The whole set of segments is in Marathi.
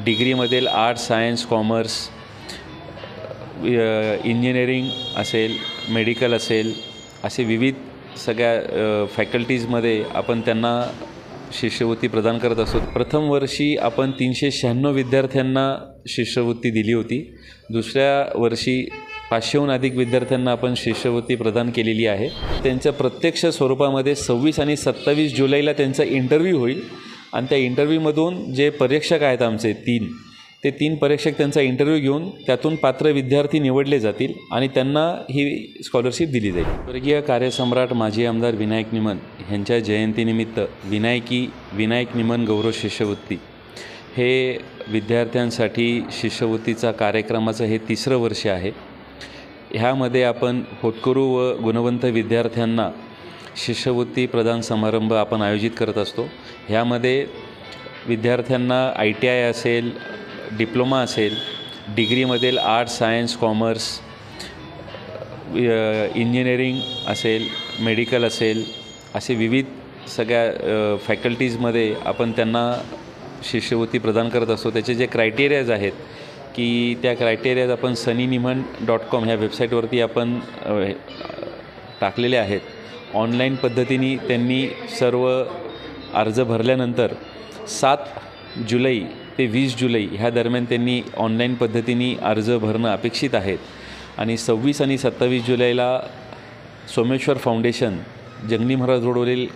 डिग्रीमधील आर्ट्स, सायन्स, कॉमर्स, इंजिनिअरिंग असेल, मेडिकल असेल, असे विविध सगळ्या फॅकल्टीजमध्ये आपण त्यांना शिष्यवृत्ती प्रदान करत असतो। प्रथम वर्षी आपण 396 विद्यार्थ्यांना शिष्यवृत्ती दिली होती। दुसऱ्या वर्षी 500हून अधिक विद्यार्थ्यांना आपण शिष्यवृत्ती प्रदान केलेली आहे। त्यांच्या प्रत्यक्ष स्वरूपामध्ये 26 आणि 27 जुलैला त्यांचा इंटरव्ह्यू होईल आणि त्या इंटरव्ह्यूमधून जे परीक्षक आहेत आमचे ते तीन परीक्षक त्यांचा इंटरव्ह्यू घेऊन त्यातून पात्र विद्यार्थी निवडले जातील आणि त्यांना ही स्कॉलरशिप दिली जाईल। स्वर्गीय कार्यसम्राट माजी आमदार विनायक निमन यांच्या जयंतीनिमित्त विनायक निमन गौरव शिष्यवृत्ती हे विद्यार्थ्यांसाठी शिष्यवृत्तीचा कार्यक्रमाचं हे 3रं वर्ष आहे। ह्यामध्ये आपण होतकरू व गुणवंत विद्यार्थ्यांना शिष्यवृत्ती प्रदान समारंभ आपण आयोजित करत असतो। ह्यामध्ये विद्यार्थ्यांना ITI असेल, डिप्लोमा असेल, डिग्रीमधील आर्ट्स, सायन्स, कॉमर्स, इंजिनिअरिंग असेल, मेडिकल असेल, असे विविध सगळ्या फॅकल्टीजमध्ये आपण त्यांना शिष्यवृत्ती प्रदान करत असतो। त्याचे जे क्रायटेरियाज आहेत की त्या क्रायटेरियाज आपण sunnyniman.com ह्या वेबसाईटवरती आपण टाकलेले आहेत। ऑनलाईन पद्धतीने त्यांनी सर्व अर्ज भरल्यानंतर 7 जुलै ते 20 जुलै ह्या दरम्यान त्यांनी ऑनलाईन पद्धतीने अर्ज भरणं अपेक्षित आहेत आणि 26 आणि 27 जुलैला सोमेश्वर फाउंडेशन जंगली महाराज रोडवरील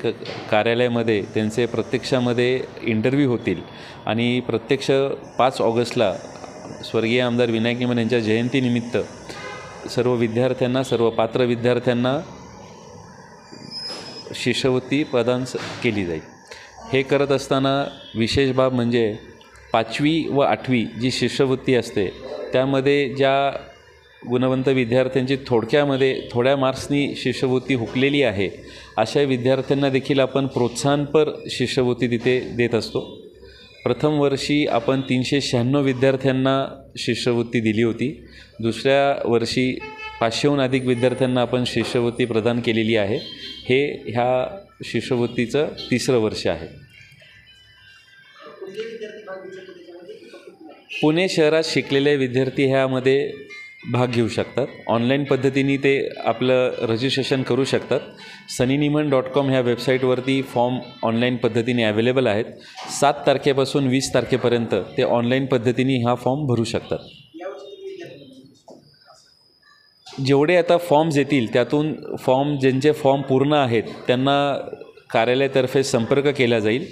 कार्यालयामध्ये त्यांचे प्रत्यक्षामध्ये इंटरव्ह्यू होतील आणि प्रत्यक्ष 5 ऑगस्टला स्वर्गीय आमदार विनायक निमन यांच्या जयंतीनिमित्त सर्व पात्र विद्यार्थ्यांना शिष्यवृत्ती प्रदान केली जाईल। हे करत असताना विशेष बाब म्हणजे 5वी व 8वी जी शिष्यवृत्ती असते त्यामध्ये ज्या गुणवंत विद्यार्थ्यांची थोड्या मार्क्सनी शिष्यवृत्ती हुकलेली आहे अशा विद्यार्थ्यांना देखील आपण प्रोत्साहनपर शिष्यवृत्ती तिथे देत असतो। प्रथम वर्षी आपण 396 विद्यार्थ्यांना शिष्यवृत्ती दिली होती। दुसऱ्या वर्षी 500हून अधिक विद्यार्थ्यांना आपण शिष्यवृत्ती प्रदान केलेली आहे। हे ह्या शिष्यवृत्तीचं 3रं वर्ष आहे। पुणे शहरात शिकलेले विद्यार्थी ह्यामध्ये भाग घेऊ शकतात। ऑनलाईन पद्धतीने ते आपलं रजिस्ट्रेशन करू शकतात। sunnyniman.com ह्या वेबसाईटवरती फॉर्म ऑनलाईन पद्धतीने अवेलेबल आहेत। 7 तारखेपासून 20 तारखेपर्यंत ते ऑनलाईन पद्धतीने हा फॉर्म भरू शकतात। जेवढे आता फॉर्म्स येतील त्यातून ज्यांचे फॉर्म पूर्ण आहेत त्यांना कार्यालयातर्फे संपर्क केला जाईल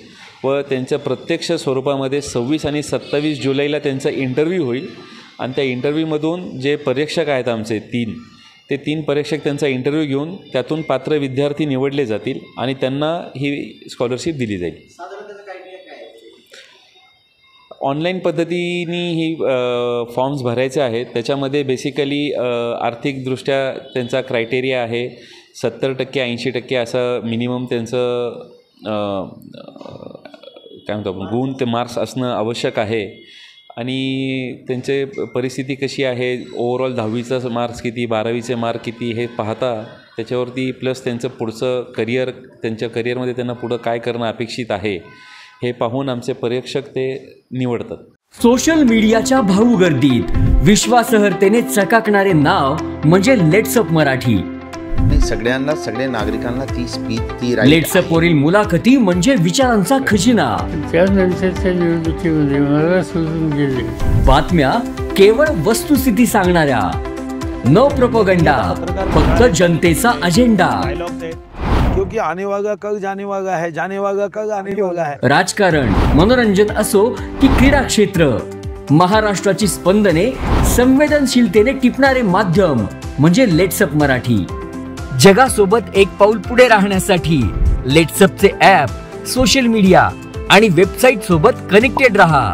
व त्यांच्या प्रत्यक्ष स्वरूपामध्ये 26 आणि 27 जुलैला त्यांचा इंटरव्ह्यू होईल आणि त्या इंटरव्ह्यूमधून जे परीक्षक आहेत आमचे ते तीन परीक्षक त्यांचा इंटरव्ह्यू घेऊन त्यातून पात्र विद्यार्थी निवडले जातील आणि त्यांना ही स्कॉलरशिप दिली जाईल। ऑनलाईन पद्धतीने ही फॉर्म्स भरायचे आहेत। त्याच्यामध्ये बेसिकली आर्थिकदृष्ट्या त्यांचा क्रायटेरिया आहे 70% 80% असं मिनिमम त्यांचं काय म्हणतो आपण गुण ते मार्क्स असणं आवश्यक आहे आणि त्यांचे परिस्थिती कशी आहे, ओव्हरऑल 10वीचा मार्क्स किती, 12वीचे मार्क किती हे पाहता त्याच्यावरती प्लस त्यांचं पुढचं करिअर, त्यांच्या करिअरमध्ये त्यांना पुढं काय करणं अपेक्षित आहे हे पाहून आमचे परीक्षक ते निवडतात। सोशल मीडियाच्या भाऊ गर्दीत विश्वासार्हतेने चकाकणारे नाव म्हणजे लेट्सअप मराठी। सगळ्या नागरिकांना ती लेट्सअप वरील मुलाखती म्हणजे विचारांचा खजिना। त्यानंतरच्या निवडणुकीमध्ये मला सोडून गेले। बातम्या केवळ वस्तुस्थिती सांगणाऱ्या, न प्रोपगंडा, फक्त जनतेचा अजेंडा। क्योंकि आने वाला कल जाने वाला है, जाने वाला कल आने वाला है। राजकारण, मनोरंजन असो की क्रीडा क्षेत्र, महाराष्ट्राची स्पंदने संवेदनशीलतेने टिपणारे माध्यम म्हणजे लेट्सअप मराठी। जगासोबत एक पाऊल पुढे राहण्यासाठी लेट्सअपचे ॲप, सोशल मीडिया आणि वेबसाईट सोबत कनेक्टेड रहा।